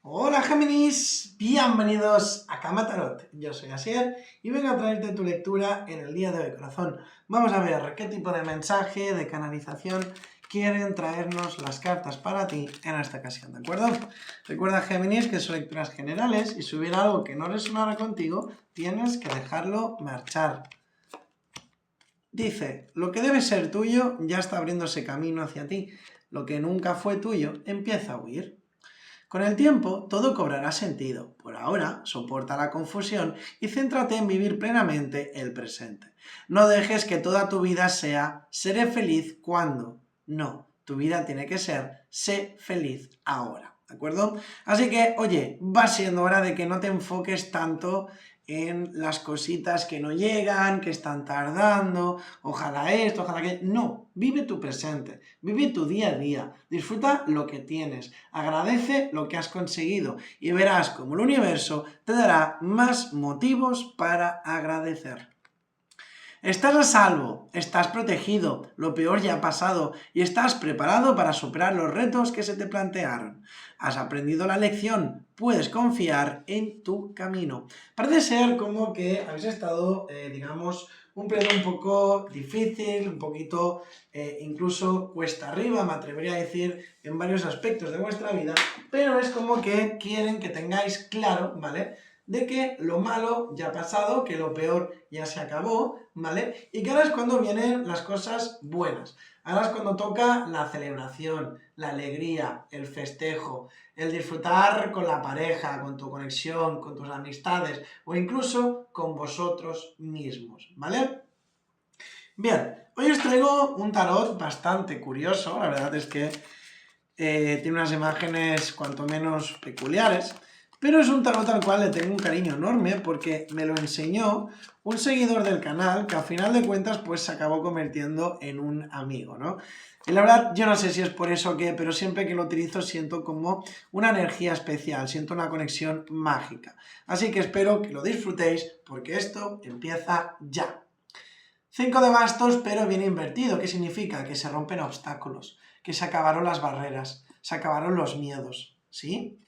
Hola Géminis, bienvenidos a Cama Tarot. Yo soy Asier y vengo a traerte tu lectura en el día de hoy, corazón. Vamos a ver qué tipo de mensaje, de canalización quieren traernos las cartas para ti en esta ocasión, ¿de acuerdo? Recuerda, Géminis, que son lecturas generales y si hubiera algo que no resonara contigo, tienes que dejarlo marchar. Dice, lo que debe ser tuyo ya está abriéndose camino hacia ti. Lo que nunca fue tuyo empieza a huir. Con el tiempo, todo cobrará sentido. Por ahora, soporta la confusión y céntrate en vivir plenamente el presente. No dejes que toda tu vida sea seré feliz cuando. No, tu vida tiene que ser sé feliz ahora. ¿De acuerdo? Así que, oye, va siendo hora de que no te enfoques tanto en las cositas que no llegan, que están tardando, ojalá esto, ojalá que... No, vive tu presente, vive tu día a día, disfruta lo que tienes, agradece lo que has conseguido y verás como el universo te dará más motivos para agradecer. Estás a salvo, estás protegido, lo peor ya ha pasado y estás preparado para superar los retos que se te plantearon. Has aprendido la lección, puedes confiar en tu camino. Parece ser como que habéis estado, digamos, un periodo un poco difícil, un poquito incluso cuesta arriba, me atrevería a decir, en varios aspectos de vuestra vida, pero es como que quieren que tengáis claro, ¿vale?, de que lo malo ya ha pasado, que lo peor ya se acabó, ¿vale? Y que ahora es cuando vienen las cosas buenas. Ahora es cuando toca la celebración, la alegría, el festejo, el disfrutar con la pareja, con tu conexión, con tus amistades o incluso con vosotros mismos, ¿vale? Bien, hoy os traigo un tarot bastante curioso, la verdad es que tiene unas imágenes cuanto menos peculiares, pero es un tarot al cual le tengo un cariño enorme porque me lo enseñó un seguidor del canal que al final de cuentas pues se acabó convirtiendo en un amigo, ¿no? Y la verdad yo no sé si es por eso o qué, pero siempre que lo utilizo siento como una energía especial, siento una conexión mágica. Así que espero que lo disfrutéis porque esto empieza ya. 5 de bastos, pero bien invertido. ¿Qué significa? Que se rompen obstáculos, que se acabaron las barreras, se acabaron los miedos, ¿sí?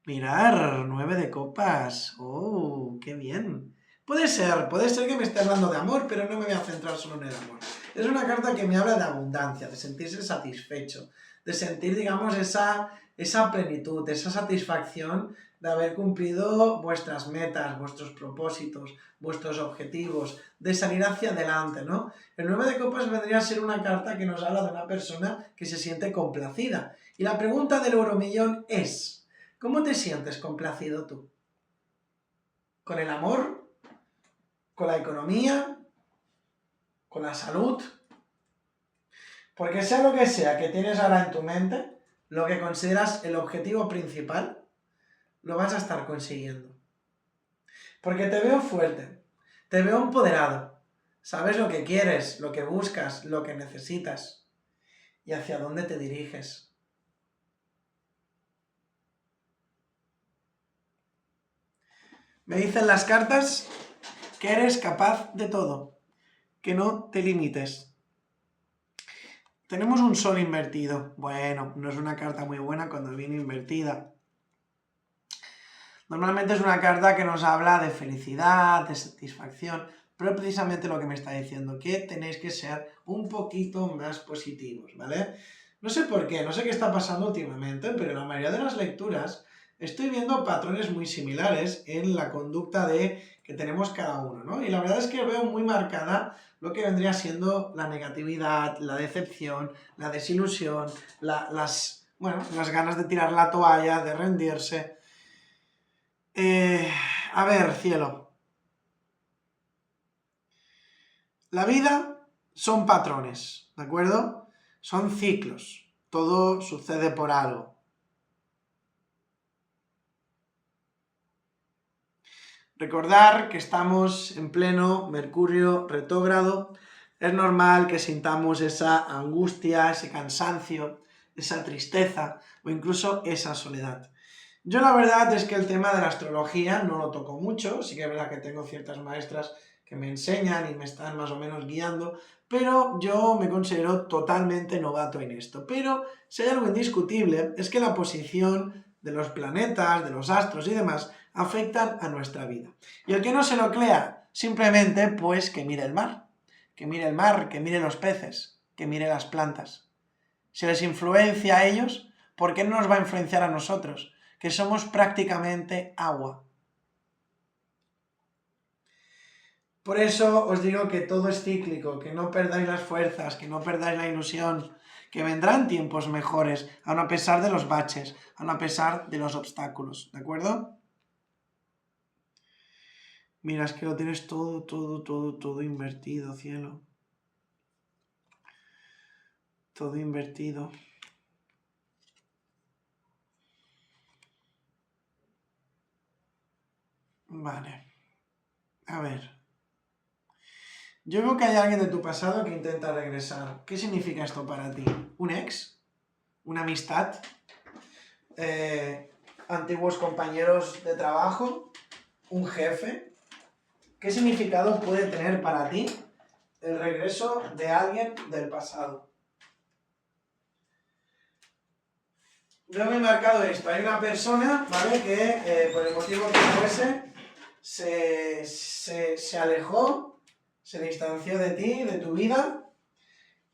Mirar, 9 de copas. ¡Oh, qué bien! Puede ser que me esté hablando de amor, pero no me voy a centrar solo en el amor. Es una carta que me habla de abundancia, de sentirse satisfecho, de sentir, digamos, esa plenitud, esa satisfacción de haber cumplido vuestras metas, vuestros propósitos, vuestros objetivos, de salir hacia adelante, ¿no? El 9 de copas vendría a ser una carta que nos habla de una persona que se siente complacida. Y la pregunta del euromillón es, ¿cómo te sientes complacido tú? ¿Con el amor? ¿Con la economía? ¿Con la salud? Porque sea lo que sea que tienes ahora en tu mente, lo que consideras el objetivo principal, lo vas a estar consiguiendo. Porque te veo fuerte, te veo empoderado, sabes lo que quieres, lo que buscas, lo que necesitas y hacia dónde te diriges. Me dicen las cartas que eres capaz de todo, que no te limites. Tenemos un sol invertido. Bueno, no es una carta muy buena cuando viene invertida. Normalmente es una carta que nos habla de felicidad, de satisfacción, pero precisamente lo que me está diciendo, que tenéis que ser un poquito más positivos, ¿vale? No sé por qué, no sé qué está pasando últimamente, pero en la mayoría de las lecturas estoy viendo patrones muy similares en la conducta que tenemos cada uno, ¿no? Y la verdad es que veo muy marcada lo que vendría siendo la negatividad, la decepción, la desilusión, las ganas de tirar la toalla, de rendirse. A ver, cielo. La vida son patrones, ¿de acuerdo? Son ciclos. Todo sucede por algo. Recordar que estamos en pleno Mercurio retrógrado. Es normal que sintamos esa angustia, ese cansancio, esa tristeza o incluso esa soledad. Yo la verdad es que el tema de la astrología no lo toco mucho, sí que es verdad que tengo ciertas maestras que me enseñan y me están más o menos guiando, pero yo me considero totalmente novato en esto. Pero si hay algo indiscutible es que la posición de los planetas, de los astros y demás afectan a nuestra vida. Y el que no se lo crea, simplemente pues que mire el mar, que mire el mar, que mire los peces, que mire las plantas. Si les influencia a ellos, ¿por qué no nos va a influenciar a nosotros? Que somos prácticamente agua. Por eso os digo que todo es cíclico, que no perdáis las fuerzas, que no perdáis la ilusión, que vendrán tiempos mejores, aun a pesar de los baches, aun a pesar de los obstáculos, ¿de acuerdo? Mira, es que lo tienes todo invertido, cielo. Todo invertido. Vale. A ver. Yo veo que hay alguien de tu pasado que intenta regresar. ¿Qué significa esto para ti? ¿Un ex? ¿Una amistad? ¿Antiguos compañeros de trabajo? ¿Un jefe? ¿Qué significado puede tener para ti el regreso de alguien del pasado? Yo me he marcado esto. Hay una persona, ¿vale? Que por el motivo que fuese, se alejó, se distanció de ti, de tu vida,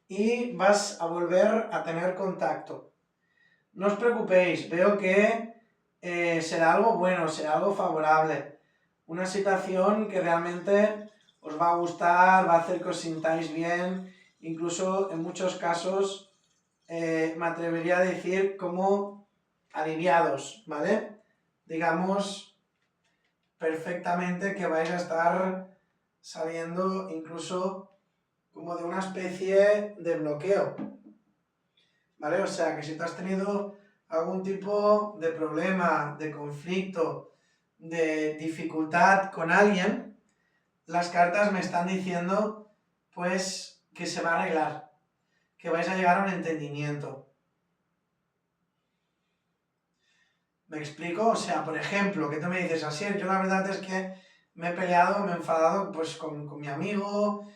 y vas a volver a tener contacto. No os preocupéis, veo que será algo bueno, será algo favorable. Una situación que realmente os va a gustar, va a hacer que os sintáis bien, incluso en muchos casos me atrevería a decir como aliviados, ¿vale? Digamos perfectamente que vais a estar saliendo incluso como de una especie de bloqueo, ¿vale? O sea, que si tú has tenido algún tipo de problema, de conflicto, de dificultad con alguien, las cartas me están diciendo, pues, que se va a arreglar, que vais a llegar a un entendimiento. ¿Me explico? O sea, por ejemplo, que tú me dices, así, yo la verdad es que me he peleado, me he enfadado, pues, con mi amigo,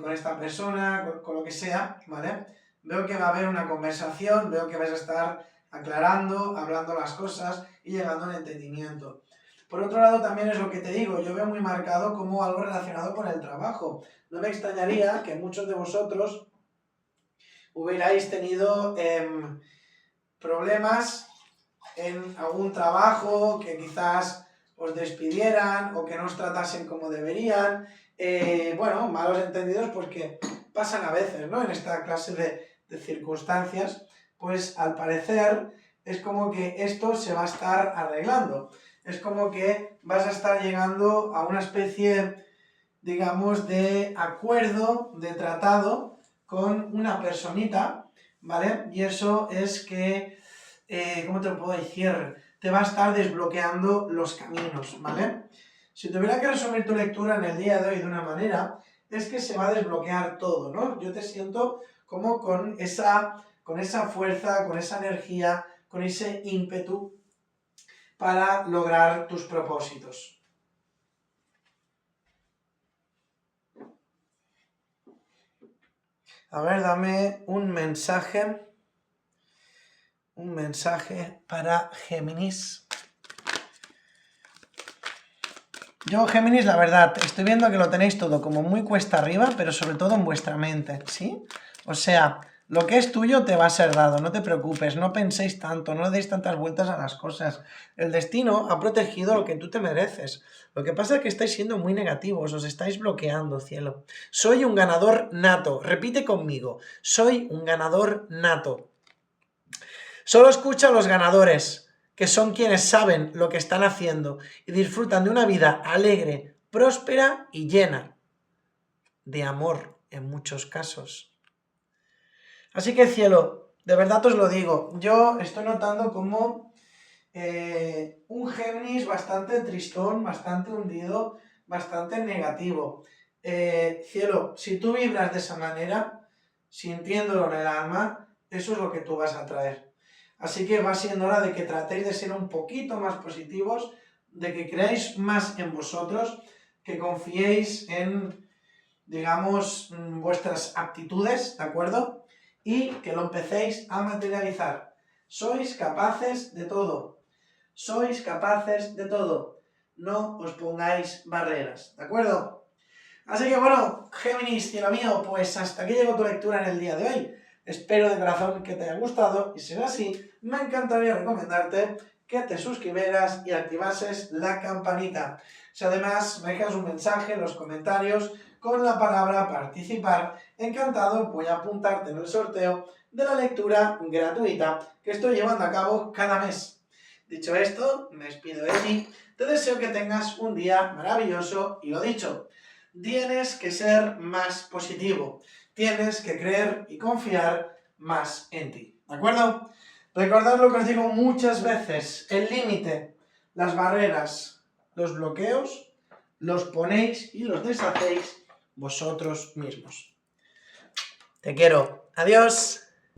con esta persona, con lo que sea, ¿vale? Veo que va a haber una conversación, veo que vais a estar aclarando, hablando las cosas y llegando a un entendimiento. Por otro lado, también es lo que te digo, yo veo muy marcado como algo relacionado con el trabajo. No me extrañaría que muchos de vosotros hubierais tenido problemas en algún trabajo, que quizás os despidieran o que no os tratasen como deberían. Bueno, malos entendidos porque pasan a veces, ¿no? En esta clase de circunstancias, pues al parecer es como que esto se va a estar arreglando. Es como que vas a estar llegando a una especie, digamos, de acuerdo, de tratado con una personita, ¿vale? Y eso es que, ¿cómo te lo puedo decir? Te va a estar desbloqueando los caminos, ¿vale? Si tuviera que resumir tu lectura en el día de hoy de una manera, es que se va a desbloquear todo, ¿no? Yo te siento como con esa fuerza, con esa energía, con ese ímpetu para lograr tus propósitos. A ver, dame un mensaje para Géminis. Yo, Géminis, la verdad, estoy viendo que lo tenéis todo como muy cuesta arriba, pero sobre todo en vuestra mente, ¿sí? O sea, lo que es tuyo te va a ser dado, no te preocupes, no penséis tanto, no deis tantas vueltas a las cosas. El destino ha protegido lo que tú te mereces. Lo que pasa es que estáis siendo muy negativos, os estáis bloqueando, cielo. Soy un ganador nato, repite conmigo, soy un ganador nato. Solo escucha a los ganadores, que son quienes saben lo que están haciendo y disfrutan de una vida alegre, próspera y llena de amor en muchos casos. Así que cielo, de verdad os lo digo, yo estoy notando como un Géminis bastante tristón, bastante hundido, bastante negativo. Cielo, si tú vibras de esa manera, sintiéndolo en el alma, eso es lo que tú vas a traer. Así que va siendo hora de que tratéis de ser un poquito más positivos, de que creáis más en vosotros, que confiéis en digamos, vuestras aptitudes, ¿de acuerdo? Y que lo empecéis a materializar. Sois capaces de todo. Sois capaces de todo. No os pongáis barreras, ¿de acuerdo? Así que bueno, Géminis, cielo mío, pues hasta aquí llegó tu lectura en el día de hoy. Espero de corazón que te haya gustado y si es así, me encantaría recomendarte que te suscribieras y activases la campanita. Si además me dejas un mensaje en los comentarios con la palabra participar, encantado voy a apuntarte en el sorteo de la lectura gratuita que estoy llevando a cabo cada mes. Dicho esto, me despido de ti, te deseo que tengas un día maravilloso y lo dicho, tienes que ser más positivo, tienes que creer y confiar más en ti, ¿de acuerdo? Recordad lo que os digo muchas veces, el límite, las barreras, los bloqueos, los ponéis y los deshacéis vosotros mismos. Te quiero. Adiós.